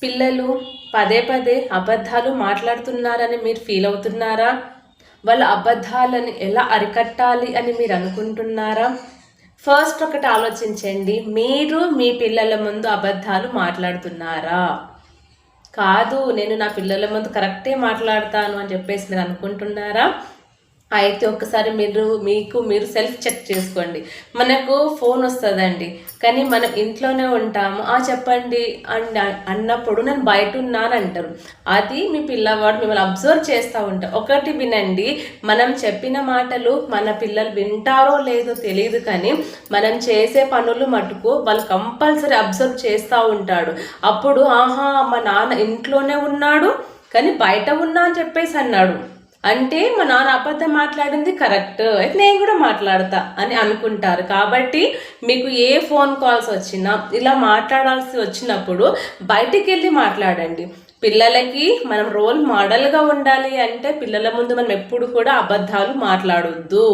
పిల్లలు పదే పదే అబద్ధాలు మాట్లాడుతున్నారని మీరు ఫీల్ అవుతున్నారా? వాళ్ళ అబద్ధాలను ఎలా అరికట్టాలి అని మీరు అనుకుంటున్నారా? ఫస్ట్ ఒకటి ఆలోచించండి, మీరు మీ పిల్లల ముందు అబద్ధాలు మాట్లాడుతున్నారా? కాదు, నేను నా పిల్లల ముందు కరెక్టే మాట్లాడతాను అని చెప్పేసి మీరు అనుకుంటున్నారా? అయితే ఒక్కసారి మీరు సెల్ఫ్ చెక్ చేసుకోండి. మనకు ఫోన్ వస్తుందండి, కానీ మనం ఇంట్లోనే ఉంటాము. చెప్పండి అన్నప్పుడు నేను బయట ఉన్నాను అంటారు. అది మీ పిల్లవాడు మిమ్మల్ని అబ్జర్వ్ చేస్తూ ఉంటారు. ఒకటి వినండి, మనం చెప్పిన మాటలు మన పిల్లలు వింటారో లేదో తెలియదు, కానీ మనం చేసే పనులు మటుకు వాళ్ళు కంపల్సరీ అబ్జర్వ్ చేస్తూ ఉంటాడు. అప్పుడు ఆహా, మా నాన్న ఇంట్లోనే ఉన్నాడు కానీ బయట ఉన్నా అని చెప్పేసి అన్నాడు అంటే మా నాన్న అబద్ధం మాట్లాడింది కరెక్ట్, అయితే నేను కూడా మాట్లాడతా అని అనుకుంటారు. కాబట్టి మీకు ఏ ఫోన్ కాల్స్ వచ్చినా ఇలా మాట్లాడాల్సి వచ్చినప్పుడు బయటికి వెళ్ళి మాట్లాడండి. పిల్లలకి మనం రోల్ మోడల్గా ఉండాలి అంటే పిల్లల ముందు మనం ఎప్పుడు కూడా అబద్ధాలు మాట్లాడొద్దు.